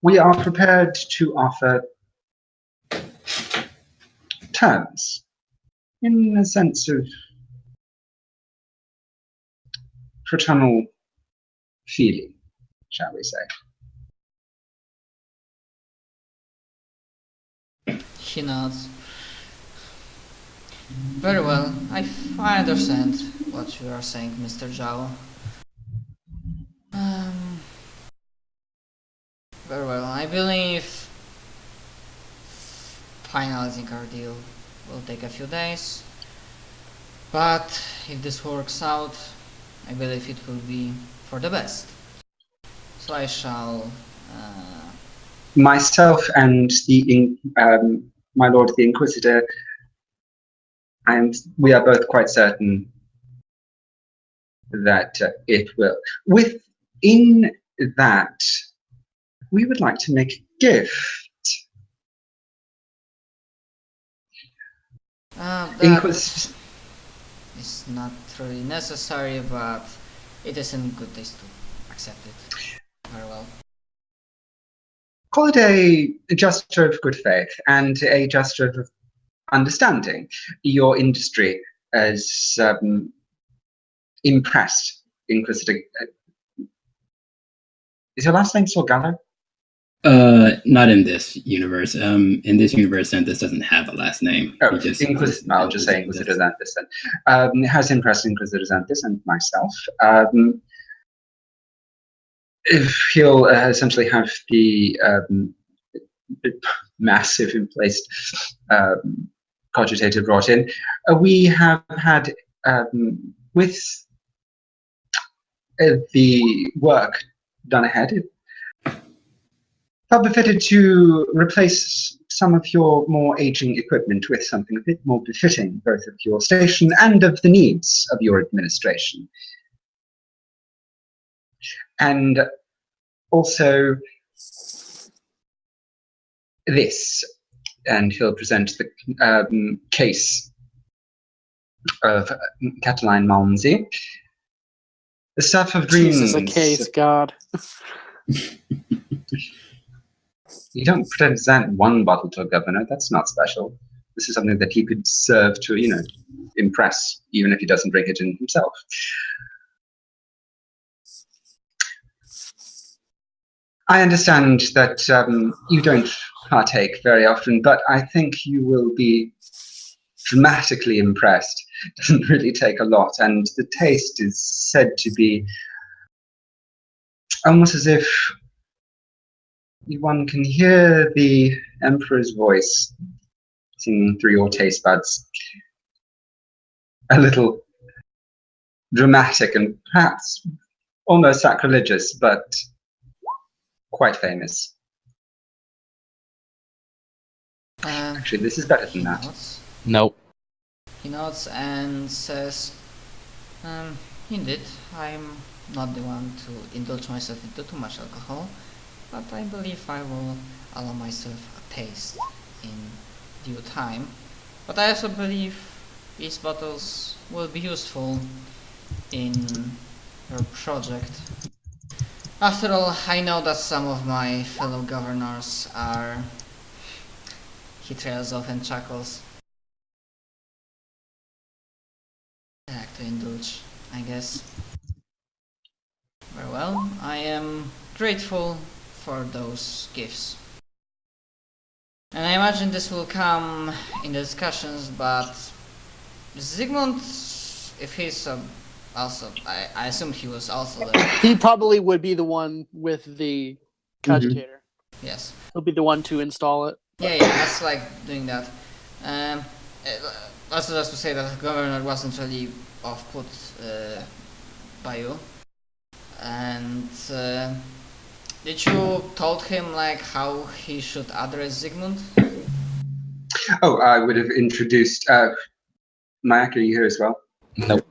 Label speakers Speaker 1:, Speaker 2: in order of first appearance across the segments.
Speaker 1: we are prepared to offer terms in a sense of fraternal feeling, shall we say.
Speaker 2: He nods. Very well, I understand what you are saying, Mr. Zhao. Very well, I believe finalizing our deal will take a few days, but if this works out, I believe it will be for the best. So I shall...
Speaker 1: Myself and my lord the Inquisitor, and we are both quite certain that it will. Within that, we would like to make a gift.
Speaker 2: That is not really necessary, but it is in good taste to accept it. Very well.
Speaker 1: Call it a gesture of good faith and a gesture of understanding. Your industry has impressed Inquisitor. Is your last name Sorgallo?
Speaker 3: Not in this universe. In this universe, Xanthus doesn't have a last name.
Speaker 1: Oh, I'll just say Inquisitor Xanthus then. Has impressed Inquisitor Xanthus and myself. If he'll essentially have the massive emplaced cogitator brought in, we have had with the work done ahead, it felt befitted to replace some of your more aging equipment with something a bit more befitting both of your station and of the needs of your administration. And also this, and he'll present the case of Cataline Malmsey. The stuff of dreams.
Speaker 4: Jesus, a case, God.
Speaker 1: You don't present one bottle to a governor. That's not special. This is something that he could serve to, impress, even if he doesn't drink it in himself. I understand that you don't partake very often, but I think you will be dramatically impressed. It doesn't really take a lot, and the taste is said to be almost as if one can hear the Emperor's voice singing through your taste buds. A little dramatic and perhaps almost sacrilegious, but quite famous. Actually, this is better than that.
Speaker 3: Nope.
Speaker 2: He nods and says, indeed, I'm not the one to indulge myself into too much alcohol, but I believe I will allow myself a taste in due time. But I also believe these bottles will be useful in your project. After all, I know that some of my fellow governors are... He trails off and chuckles. I like to indulge, I guess. Very well, I am grateful for those gifts. And I imagine this will come in the discussions, but Zygmunt, if he's also, I assume he was also there.
Speaker 4: He probably would be the one with the cogitator.
Speaker 2: Yes.
Speaker 4: He'll be the one to install it.
Speaker 2: Yeah, that's like doing that. Also just to say that the governor wasn't really off-put by you. And did you told him like how he should address Zygmunt?
Speaker 1: Oh, I would have introduced Mayak, are you here as well?
Speaker 3: Nope.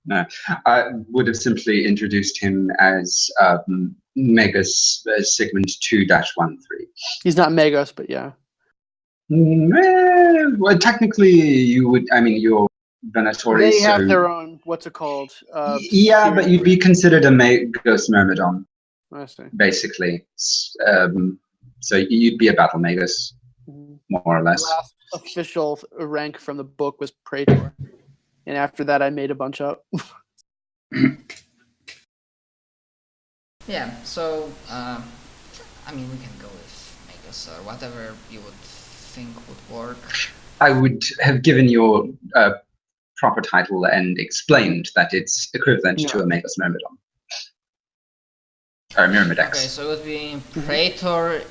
Speaker 1: No. I would have simply introduced him as Megas Sigmund 2-13.
Speaker 4: He's not Megos, but yeah.
Speaker 1: Well, technically, you would. I mean, you're Venatori.
Speaker 4: They have their own. What's it called?
Speaker 1: Yeah, but you'd be considered a Ghost Myrmidon.
Speaker 4: I see.
Speaker 1: Basically, So you'd be a battle magus,
Speaker 4: Mhm.
Speaker 1: more or less.
Speaker 4: Last official rank from the book was Praetor, and after that I made a bunch up.
Speaker 2: Yeah, so, I mean, we can go with Magus or whatever you would think would work.
Speaker 1: I would have given your proper title and explained that it's equivalent to a magus myrmidon. Or myrmidex.
Speaker 2: Okay, so it would be Praetor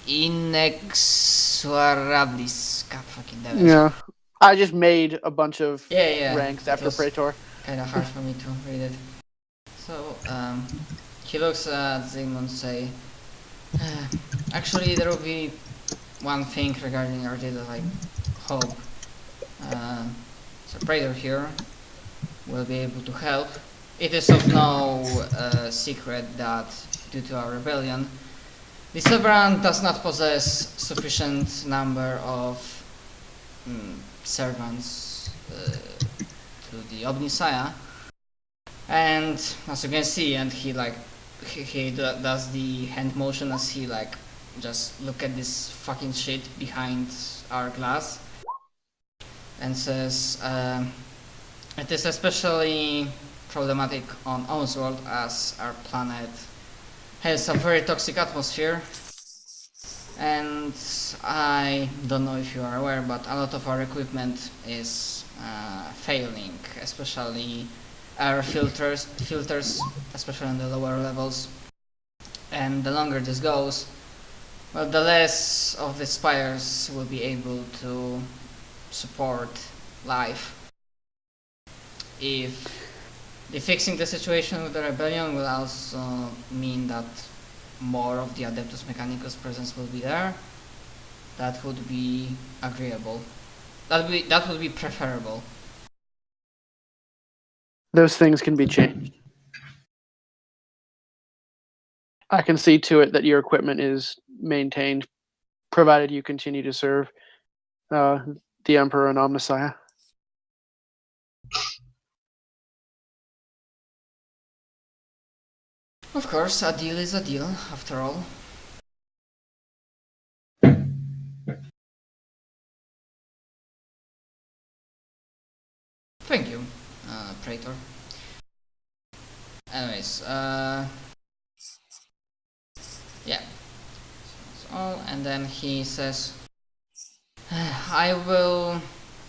Speaker 2: Inexorablis. God fucking damn it.
Speaker 4: Yeah, I just made a bunch of
Speaker 2: Yeah.
Speaker 4: ranks
Speaker 2: it
Speaker 4: after
Speaker 2: was
Speaker 4: Praetor.
Speaker 2: Kind of hard for me to read it. So, he looks at Zygmunt say, actually there will be one thing regarding our data, I hope. So Praetor here will be able to help. It is of no secret that due to our rebellion, the Sovereign does not possess sufficient number of servants to the Omnissiah. And as you can see, and he does the hand motion as he just look at this fucking shit behind our glass and says, it is especially problematic on Owen's world as our planet has a very toxic atmosphere, and I don't know if you are aware, but a lot of our equipment is failing, especially air filters, especially on the lower levels. And the longer this goes, well, the less of the spires will be able to support life. If the fixing the situation with the rebellion will also mean that more of the Adeptus Mechanicus presence will be there, that would be agreeable. That would be preferable.
Speaker 4: Those things can be changed. I can see to it that your equipment is maintained, provided you continue to serve the Emperor and Omnissiah.
Speaker 2: Of course, a deal is a deal, after all. Thank you, Praetor. Anyways, yeah. That's all, and then he says, I will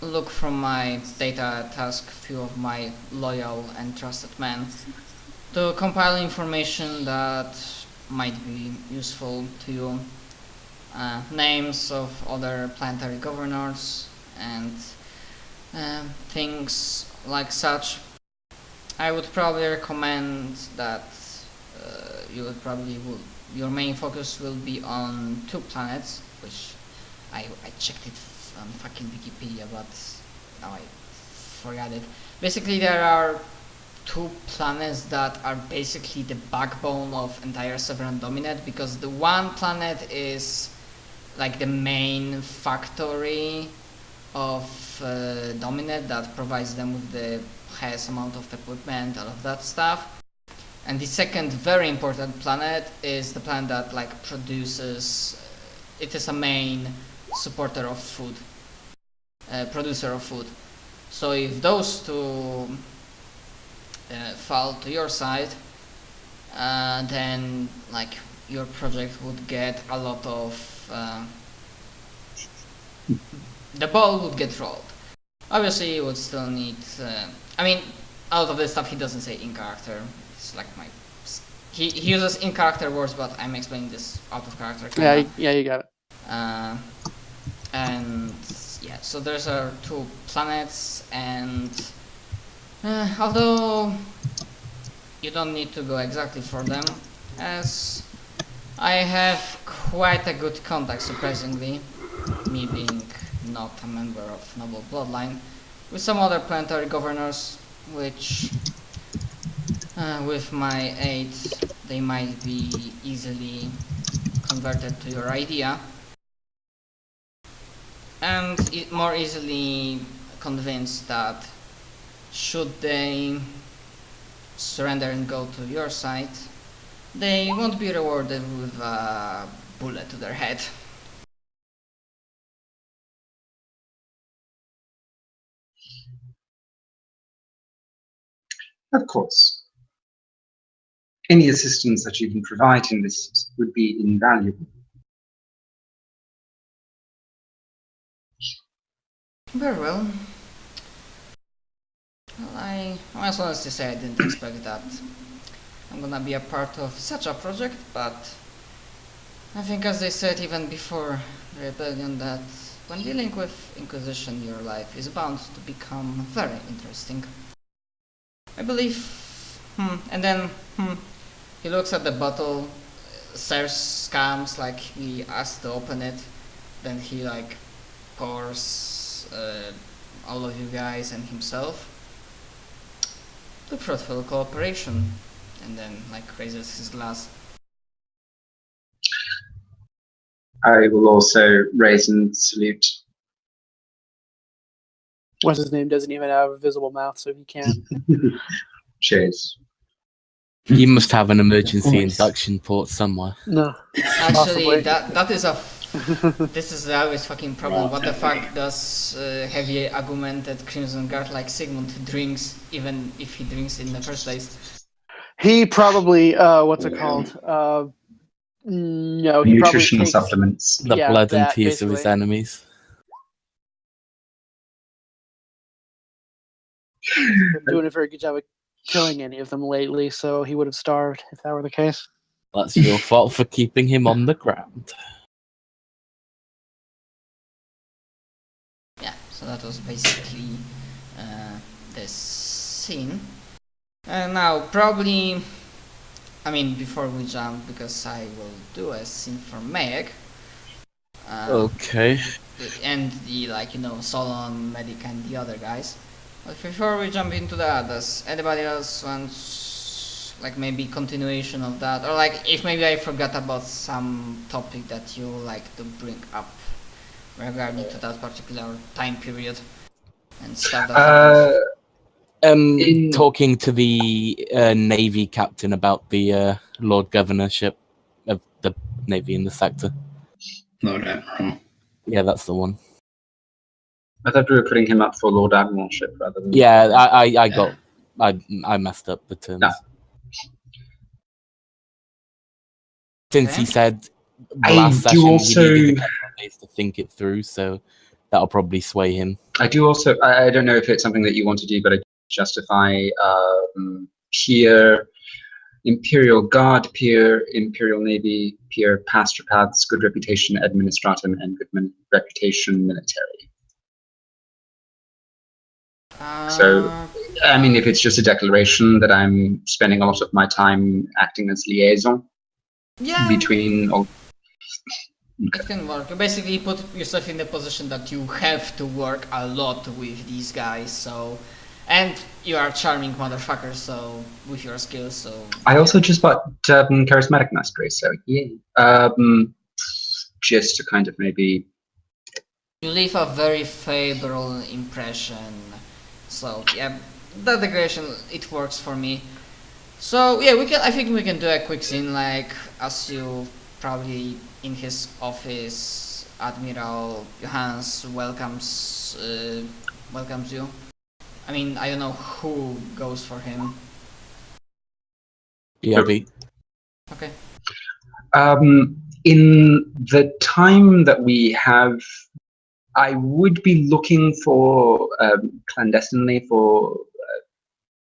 Speaker 2: look from my data task few of my loyal and trusted men to compile information that might be useful to you. Names of other planetary governors and things like such. I would probably recommend that your main focus will be on 2 planets, which I checked it on fucking Wikipedia, but now I forgot it. Basically, there are 2 planets that are basically the backbone of entire Sovereign Dominate, because the one planet is like the main factory of Dominate that provides them with the highest amount of equipment, all of that stuff. And the second very important planet is the planet that produces, it is a main supporter of food, producer of food. So if those 2 fall to your side, then your project would get a lot of the ball would get rolled. Obviously you would still need I mean, out of this stuff he doesn't say in character. It's like he uses in character words, but I'm explaining this out of character kinda.
Speaker 4: Yeah, you got it.
Speaker 2: And yeah, so there's our 2 planets, and although you don't need to go exactly for them, as I have quite a good contact, surprisingly, me being not a member of noble bloodline, with some other planetary governors, which with my aid they might be easily converted to your idea and more easily convinced that should they surrender and go to your side, they won't be rewarded with a bullet to their head.
Speaker 1: Of course. Any assistance that you can provide in this would be invaluable.
Speaker 2: Very well. Well, I must honestly say I didn't expect that I'm gonna be a part of such a project, but I think, as they said even before the rebellion, that when dealing with Inquisition, your life is bound to become very interesting. I believe, and then, he looks at the bottle, stares, scams, like he asks to open it, then he like pours all of you guys and himself to fruitful cooperation, and then like raises his glass.
Speaker 1: I will also raise and salute.
Speaker 4: What's his name doesn't even have a visible mouth, so he can't.
Speaker 1: Cheers.
Speaker 5: You must have an emergency
Speaker 3: course.
Speaker 5: induction port somewhere.
Speaker 4: No.
Speaker 2: Actually,
Speaker 4: Possibly.
Speaker 2: that is a this is the always fucking problem. What the fuck does heavy augmented Crimson Guard like Sigmund drinks, even if he drinks in the first place?
Speaker 4: He probably, what's it called? No, he probably
Speaker 1: Nutritional
Speaker 4: takes...
Speaker 1: supplements.
Speaker 5: The
Speaker 4: Yeah,
Speaker 5: blood and
Speaker 4: that,
Speaker 5: tears of his
Speaker 4: basically.
Speaker 5: enemies.
Speaker 4: Been doing a very good job of killing any of them lately, so he would have starved if that were the case.
Speaker 5: That's your fault for keeping him on the ground.
Speaker 2: Yeah, so that was basically this scene. And now, probably, I mean, before we jump, because I will do a scene for Mayek.
Speaker 5: Okay.
Speaker 2: And the, like, you know, Solon, Medic, and the other guys. But before we jump into that, does anybody else wants, like, maybe continuation of that? Or, like, if maybe I forgot about some topic that you like to bring up regarding to that particular time period and stuff that happens.
Speaker 5: Talking to the Navy captain about the Lord Governorship of the Navy in the sector.
Speaker 3: Lord Admiral.
Speaker 5: Yeah, that's the one.
Speaker 1: I thought we were putting him up for Lord Admiralship rather than...
Speaker 5: Yeah, I messed up the terms.
Speaker 1: No.
Speaker 5: Since
Speaker 2: Okay.
Speaker 5: he said
Speaker 1: I
Speaker 5: last
Speaker 1: do
Speaker 5: session
Speaker 1: also-
Speaker 5: he needed a couple of days to think it through, so that'll probably sway him.
Speaker 1: I do also... I don't know if it's something that you want to do, but I justify peer Imperial Guard, peer Imperial Navy, peer Pastropaths, good reputation administratum, and good reputation military. So, I mean, if it's just a declaration that I'm spending a lot of my time acting as liaison
Speaker 2: yeah,
Speaker 1: between... all...
Speaker 2: it can work. You basically put yourself in the position that you have to work a lot with these guys, so... And you are charming motherfucker, so... with your skills, so...
Speaker 1: I also just bought Charismatic Mastery, so yeah. Just to kind of maybe...
Speaker 2: You leave a very favorable impression. So yeah, that declaration, it works for me. So yeah, I think we can do a quick scene, like as you probably in his office, Admiral Johannes welcomes you. I mean, I don't know who goes for him.
Speaker 5: BRB.
Speaker 2: Okay.
Speaker 1: In the time that we have, I would be looking for clandestinely for a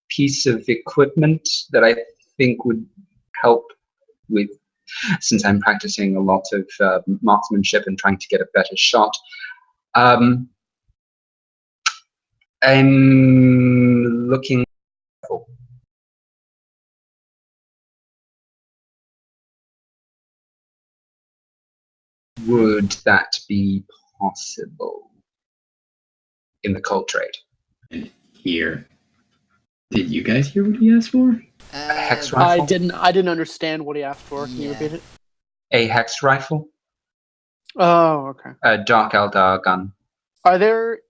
Speaker 1: piece of equipment that I think would help with, since I'm practicing a lot of marksmanship and trying to get a better shot. I'm looking for. Would that be possible in the cold trade?
Speaker 3: And here. Did you guys hear what he asked for?
Speaker 1: Hex
Speaker 4: I
Speaker 1: rifle?
Speaker 4: didn't understand what he asked for. Can you
Speaker 2: Yeah.
Speaker 4: repeat it?
Speaker 1: A hex rifle?
Speaker 4: Oh, okay.
Speaker 1: A Dark Eldar gun?
Speaker 4: Are there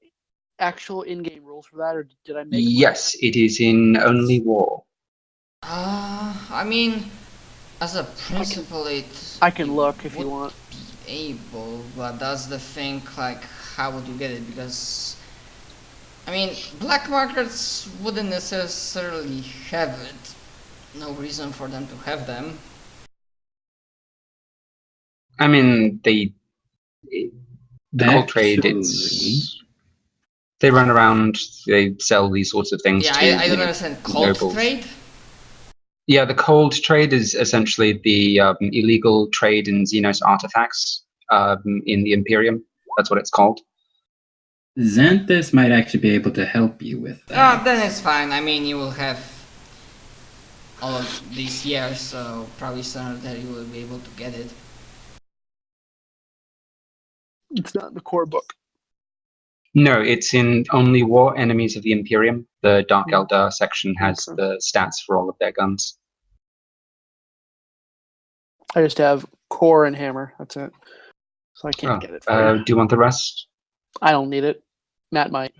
Speaker 4: actual in-game rules for that, or did I make?
Speaker 1: Yes, it is in Only War.
Speaker 2: I mean, As a principle,
Speaker 4: I can look if you
Speaker 2: would
Speaker 4: want.
Speaker 2: be able, but that's the thing, like, how would you get it? Because, I mean, black markets wouldn't necessarily have it. No reason for them to have them.
Speaker 1: I mean, the cold trade,
Speaker 3: Actually-
Speaker 1: they run around, they sell these sorts of things
Speaker 2: Yeah,
Speaker 1: to
Speaker 2: I don't understand. Cold
Speaker 1: nobles.
Speaker 2: trade?
Speaker 1: Yeah, the cold trade is essentially the illegal trade in Xenos artifacts in the Imperium. That's what it's called.
Speaker 3: Xanthus might actually be able to help you with that.
Speaker 2: Oh, then it's fine. I mean, you will have all of these years, so probably sooner that you will be able to get it.
Speaker 4: It's not in the core book.
Speaker 1: No, it's in only War Enemies of the Imperium. The Dark Eldar section has
Speaker 4: Okay.
Speaker 1: the stats for all of their guns.
Speaker 4: I just have core and hammer. That's it. So I can't get it for you.
Speaker 1: Do you want the rest?
Speaker 4: I don't need it. Matt might.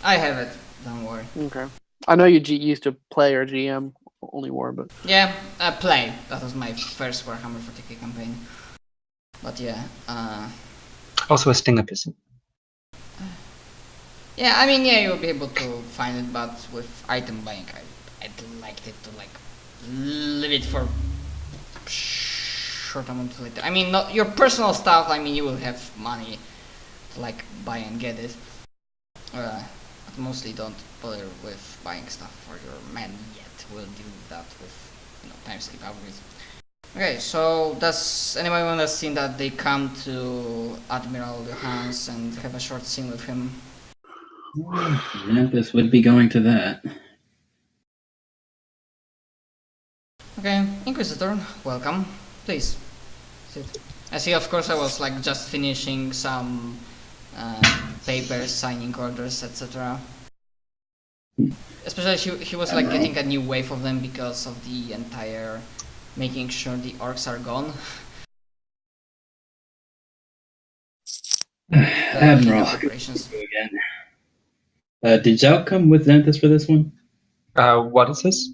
Speaker 2: I have it. Don't worry.
Speaker 4: Okay. I know you used to play or GM only war, but
Speaker 2: Yeah, play. That was my first Warhammer 40k campaign. But yeah,
Speaker 1: Also a Stinger pistol.
Speaker 2: yeah. I mean, yeah, you'll be able to find it, but with item buying, I'd like it to like leave it for short amount later. I mean, not your personal stuff. I mean, you will have money to like buy and get it. But mostly don't bother with buying stuff for your men yet. We'll deal with that with Timeskip upgrades. Okay, so does anyone want to see that they come to Admiral Johans and have a short scene with him?
Speaker 3: Xanthus would be going to that.
Speaker 2: Okay, Inquisitor, welcome. Please, sit. I see, of course, I was like just finishing some papers, signing orders, etc. Especially he was like getting a new wave of them because of the entire making sure the orcs are gone.
Speaker 3: Admiral,
Speaker 2: operations.
Speaker 3: again. Did Zhao come with Xanthus for this one?
Speaker 1: What is this?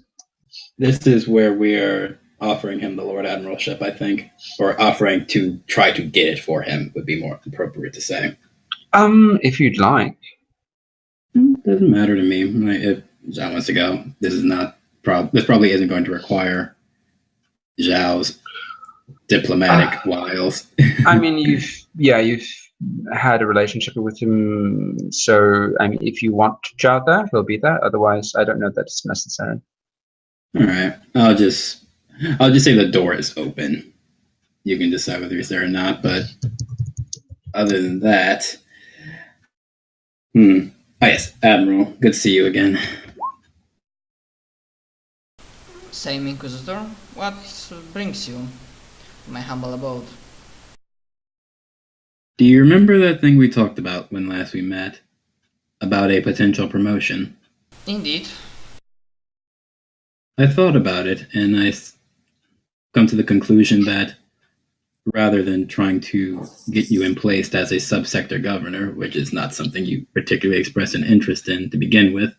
Speaker 3: This is where we're offering him the Lord Admiralship, I think. Or offering to try to get it for him would be more appropriate to say.
Speaker 1: If you'd like.
Speaker 3: Doesn't matter to me. If Zhao wants to go, this is not this probably isn't going to require Zhao's diplomatic wiles.
Speaker 1: I mean, you've had a relationship with him, so I mean, if you want Zhao there, he'll be there. Otherwise, I don't know that it's necessary.
Speaker 3: All right, I'll just say the door is open. You can decide whether he's there or not. But other than that, Oh yes, Admiral. Good to see you again.
Speaker 2: Same, Inquisitor. What brings you to my humble abode?
Speaker 3: Do you remember that thing we talked about when last we met? About a potential promotion?
Speaker 2: Indeed.
Speaker 3: I thought about it, and I come to the conclusion that rather than trying to get you in place as a subsector governor, which is not something you particularly express an interest in to begin with,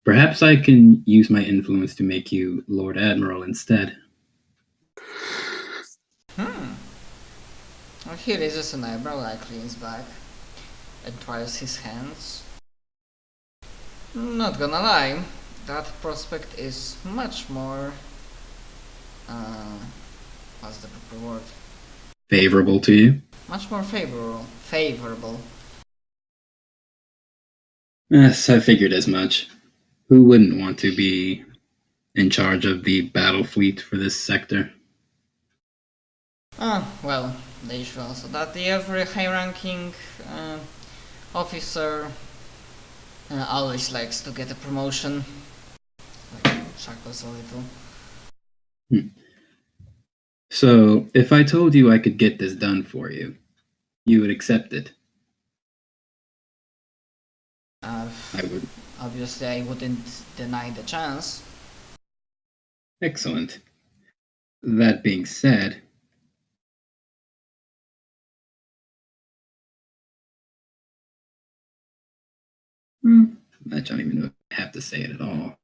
Speaker 3: perhaps I can use my influence to make you Lord Admiral instead.
Speaker 2: Well, he raises an eyebrow, like leans back and tries his hands. Not gonna lie, that prospect is much more what's the proper word?
Speaker 3: Favorable to you?
Speaker 2: Much more favorable.
Speaker 3: Yes, I figured as much. Who wouldn't want to be in charge of the battle fleet for this sector?
Speaker 2: Well, the issue also that every high-ranking officer always likes to get a promotion. Like, chuckles a little.
Speaker 3: So, if I told you I could get this done for you, you would accept it? I would.
Speaker 2: Obviously, I wouldn't deny the chance.
Speaker 3: Excellent. That being said, I don't even know if I have to say it at all.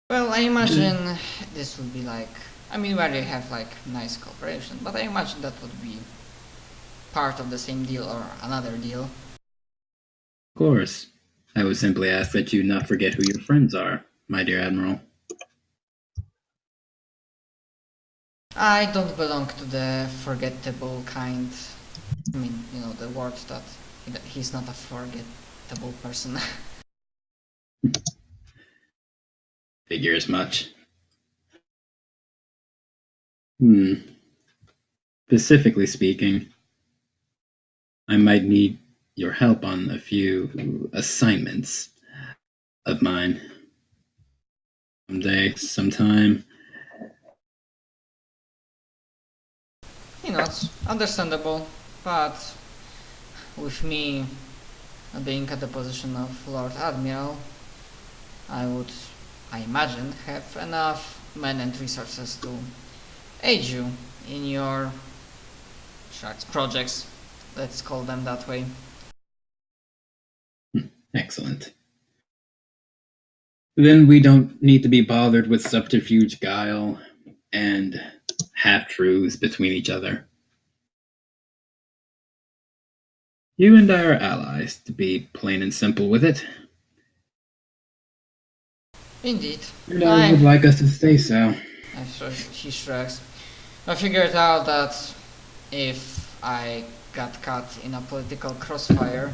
Speaker 2: Well, I imagine this would be like I mean, where they have like nice cooperation, but I imagine that would be part of the same deal or another deal.
Speaker 3: Of course. I would simply ask that you not forget who your friends are, my dear Admiral.
Speaker 2: I don't belong to the forgettable kind. I mean, you know, the word that he's not a forgettable person.
Speaker 3: Figure as much. Specifically speaking, I might need your help on a few assignments of mine. Someday, sometime.
Speaker 2: You know, it's understandable, but with me being at the position of Lord Admiral, I imagine, have enough men and resources to aid you in your projects, let's call them that way.
Speaker 3: Excellent. Then we don't need to be bothered with subterfuge, guile, and half-truths between each other. You and I are allies, to be plain and simple with it.
Speaker 2: Indeed.
Speaker 3: And I would like us to stay so.
Speaker 2: He shrugs. I figured out that if I got caught in a political crossfire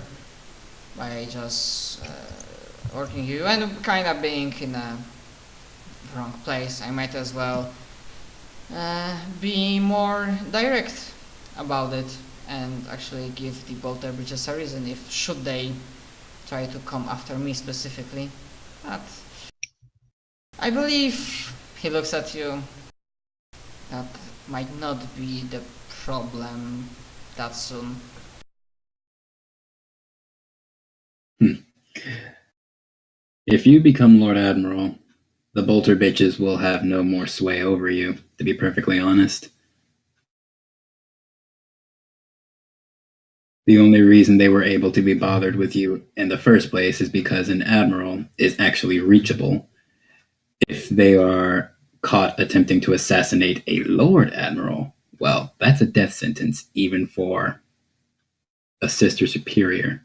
Speaker 2: by just working you and kind of being in a wrong place, I might as well be more direct about it and actually give the Bolter Bridges a reason if should they try to come after me specifically. But I believe he looks at you. That might not be the problem that soon.
Speaker 3: If you become Lord Admiral, the Bolter bitches will have no more sway over you, to be perfectly honest. The only reason they were able to be bothered with you in the first place is because an Admiral is actually reachable. If they are caught attempting to assassinate a Lord Admiral, well, that's a death sentence, even for a Sister Superior.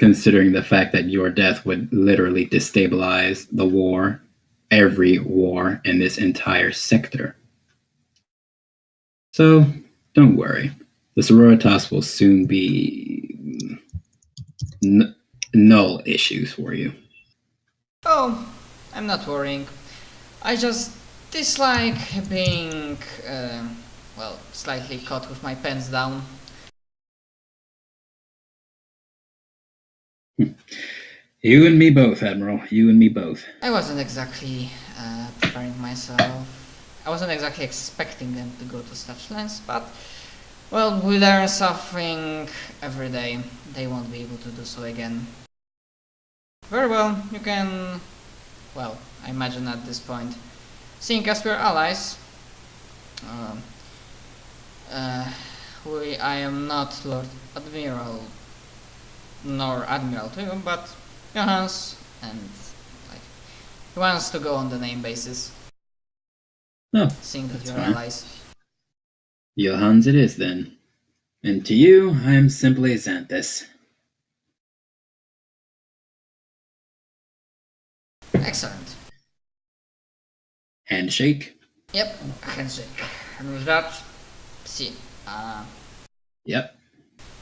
Speaker 3: Considering the fact that your death would literally destabilize the war, every war in this entire sector. So, don't worry. The Sororitas will soon be null issues for you.
Speaker 2: Oh, I'm not worrying. I just dislike being, slightly caught with my pants down.
Speaker 3: You and me both, Admiral. You and me both.
Speaker 2: I wasn't exactly preparing myself. I wasn't exactly expecting them to go to such lengths, but, well, we learn something every day. They won't be able to do so again. Very well, you can, well, I imagine at this point, seeing as we're allies, I am not Lord Admiral, nor Admiral to him, but Johannes, and he wants to go on the name basis.
Speaker 3: Oh,
Speaker 2: seeing that you're
Speaker 3: fine.
Speaker 2: allies.
Speaker 3: Johans it is then. And to you, I am simply Xanthus.
Speaker 2: Excellent.
Speaker 3: Handshake?
Speaker 2: Yep, handshake. And with that, see.
Speaker 3: Yep.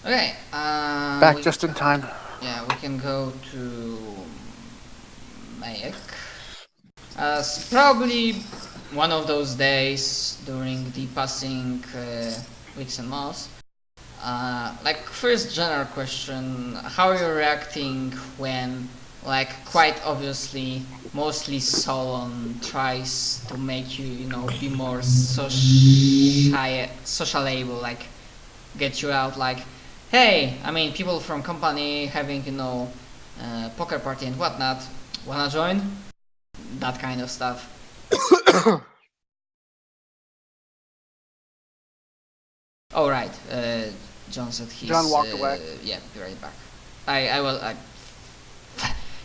Speaker 2: Okay.
Speaker 4: Back just in time.
Speaker 2: Yeah, we can go to Mayek. As probably one of those days during the passing weeks and months. First general question, how are you reacting when, quite obviously, mostly Solon tries to make you, be more sociable, get you out, hey, I mean, people from company having, poker party and whatnot, wanna join? That kind of stuff. Oh, right. John said he's...
Speaker 4: John walked away.
Speaker 2: Yeah, be right back. I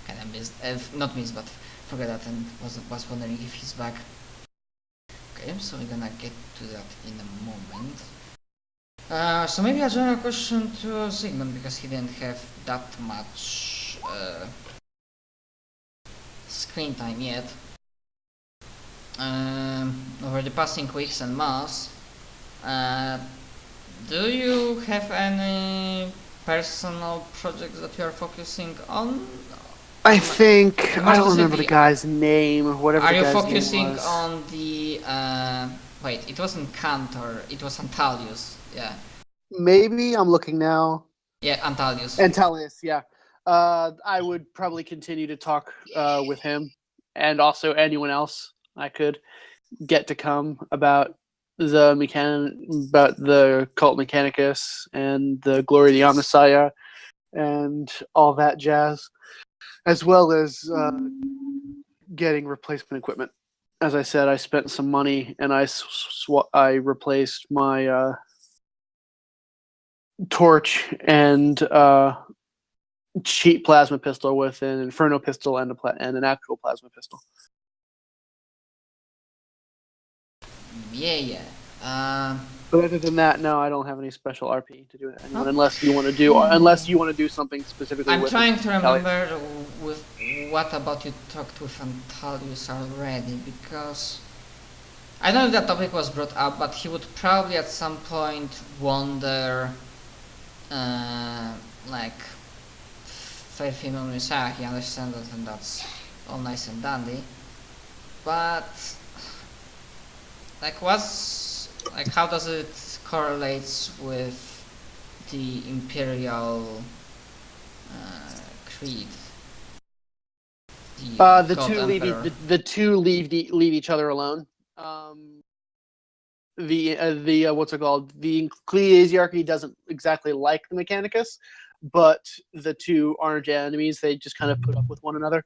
Speaker 2: kind of missed, not missed, but forget that and was wondering if he's back. Okay, so we're gonna get to that in a moment. So maybe a general question to Zygmunt, because he didn't have that much screen time yet. Over the passing weeks and months, do you have any personal projects that you are focusing on?
Speaker 4: I think
Speaker 2: More
Speaker 4: I don't remember the
Speaker 2: specifically,
Speaker 4: guy's name. Whatever
Speaker 2: are
Speaker 4: the
Speaker 2: you
Speaker 4: guy's name
Speaker 2: focusing
Speaker 4: was.
Speaker 2: on the wait, it wasn't Cantor, it was Antalius. Yeah.
Speaker 4: Maybe I'm looking now.
Speaker 2: Yeah, Antalius.
Speaker 4: Antalis, yeah. I would probably continue to talk with him, and also anyone else I could get to come about the Cult Mechanicus and the Glory of the Omnissiah and all that jazz, as well as getting replacement equipment. As I said, I spent some money and I replaced my torch and cheap plasma pistol with an Inferno pistol and an actual plasma pistol.
Speaker 2: Yeah.
Speaker 4: But other than that, no, I don't have any special RP to do with anyone,
Speaker 2: Okay.
Speaker 4: unless you want to do something specifically.
Speaker 2: I'm
Speaker 4: with
Speaker 2: trying to
Speaker 4: Antalius.
Speaker 2: remember with what about you talked with Antalius already, because I don't know if that topic was brought up, but he would probably at some point wonder, like, faith in Messiah. He understands that, and that's all nice and dandy, but like, how does it correlate with the Imperial creed?
Speaker 4: The
Speaker 2: God
Speaker 4: two
Speaker 2: Emperor.
Speaker 4: leave each other alone. The what's it called? The Ecclesiarchy doesn't exactly like the Mechanicus, but the two aren't enemies. They just kind of put up with one another,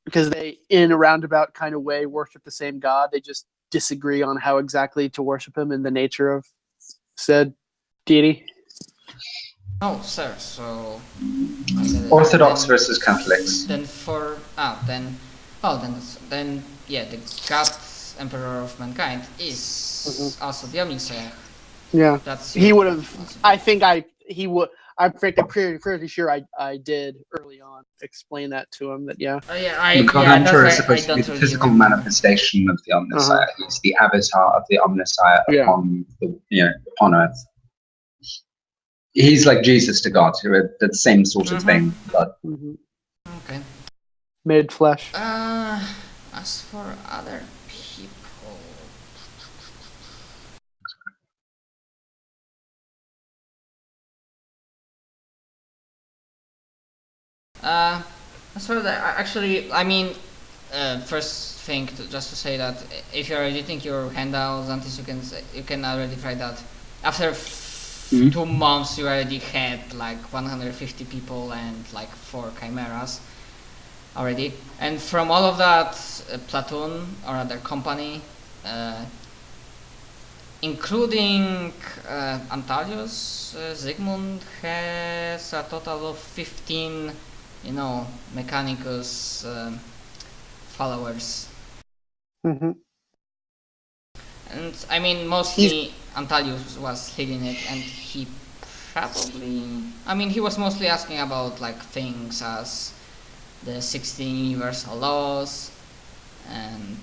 Speaker 4: because they, in a roundabout kind of way, worship the same god. They just disagree on how exactly to worship him and the nature of said deity.
Speaker 2: Oh, sir. So
Speaker 1: Orthodox versus Catholics.
Speaker 2: then yeah, the God Emperor of Mankind is also the Omnissiah.
Speaker 4: Yeah,
Speaker 2: That's
Speaker 4: he would have.
Speaker 2: responsibility.
Speaker 4: I think he would. I'm pretty sure I did early on explain that to him. That yeah.
Speaker 1: The God Emperor is
Speaker 2: that's why I
Speaker 1: supposed to be
Speaker 2: don't
Speaker 1: the
Speaker 2: really
Speaker 1: physical
Speaker 2: remember.
Speaker 1: manifestation of the Omnissiah. He's the avatar of the Omnissiah upon upon Earth. He's like Jesus to God, who are the same sort of thing. But
Speaker 2: Okay.
Speaker 4: Made flesh.
Speaker 2: As for other people, as for that, actually, I mean, first thing, just to say that if you're editing your handouts, Antis, you can already try that. After 2 months, you already had like 150 people and like 4 chimeras already. And from all of that platoon or other company, including Antalius, Zygmunt has a total of 15, Mechanicus followers.
Speaker 4: Mm-hmm.
Speaker 2: And I mean, mostly Antalius was leading it, and he was mostly asking about like things as the 16 universal laws and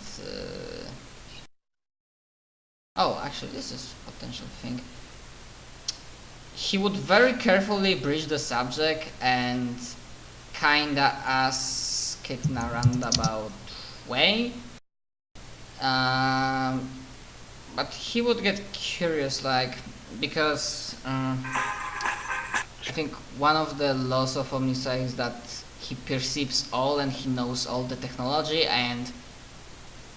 Speaker 2: actually, this is a potential thing. He would very carefully bridge the subject and kinda ask it in a roundabout way. But he would get curious, because I think one of the laws of Omnissiah is that he perceives all and he knows all the technology, and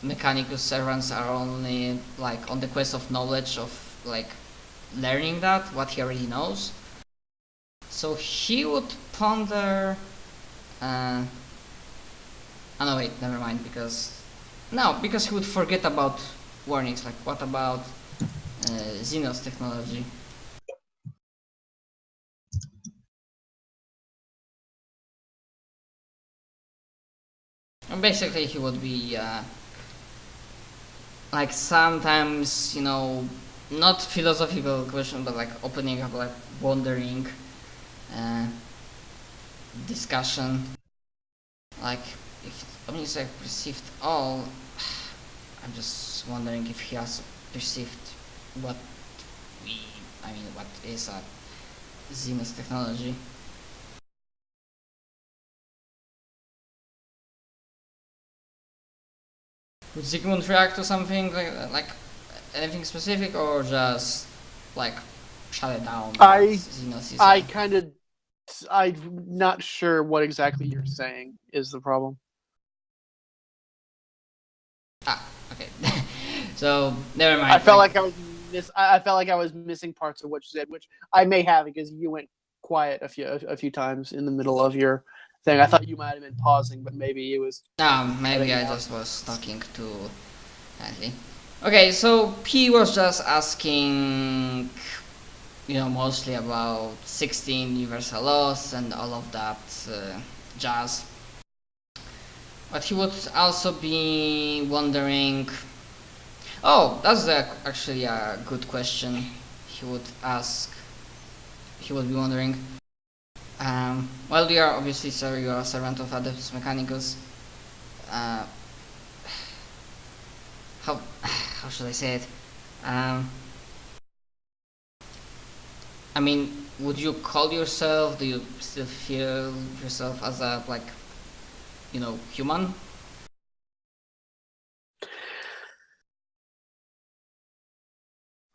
Speaker 2: Mechanicus servants are only on the quest of knowledge, of learning what he already knows. So he would ponder. Oh no, wait, never mind. Because he would forget about warnings. What about Xenos technology? And basically, he would be like sometimes, not philosophical question, but like opening up, like wondering discussion. Like if it's like perceived all, I'm just wondering if he has perceived what what is a Xenos technology. Would Zygmunt react to something like anything specific, or just like shut it down?
Speaker 4: I'm not sure what exactly you're saying is the problem.
Speaker 2: Okay. So never mind.
Speaker 4: I felt like I was missing parts of what you said, which I may have because you went quiet a few times in the middle of your thing. I thought you might have been pausing, but maybe it was.
Speaker 2: Maybe I just was talking too heavily. Okay, so P was just asking, mostly about 16 universal laws and all of that jazz. But he would also be wondering. Oh, that's actually a good question. He would be wondering. Well, you are obviously, sir, you are a servant of Adeptus Mechanicus. How should I say it? Would you call yourself? Do you still feel yourself as a human?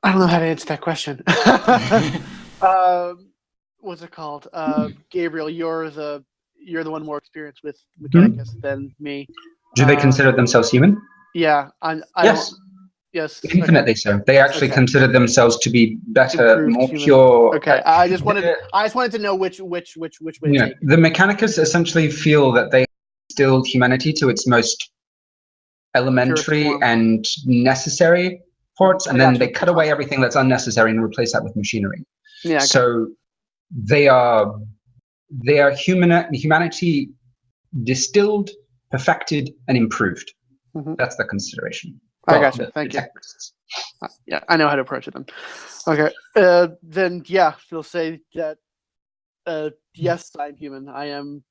Speaker 4: I don't know how to answer that question. What's it called? Gabriel, you're the one more experienced with Mechanicus than me.
Speaker 1: Do they consider themselves human?
Speaker 4: Yeah,
Speaker 1: Yes.
Speaker 4: Yes,
Speaker 1: Infinitely so. They actually consider themselves to be better,
Speaker 4: improved
Speaker 1: more
Speaker 4: human.
Speaker 1: pure.
Speaker 4: Okay, I just wanted to know which way to take.
Speaker 1: The Mechanicus essentially feel that they instilled humanity to its most elementary and necessary parts, and then they cut away everything that's unnecessary and replace that with machinery.
Speaker 4: Yeah. Okay.
Speaker 1: So they are humanity distilled, perfected, and improved.
Speaker 4: Mm-hmm.
Speaker 1: That's the consideration.
Speaker 4: I gotcha. Thank you. Yeah, I know how to approach it then. Okay. Then yeah, we'll say that. Yes, I'm human. I am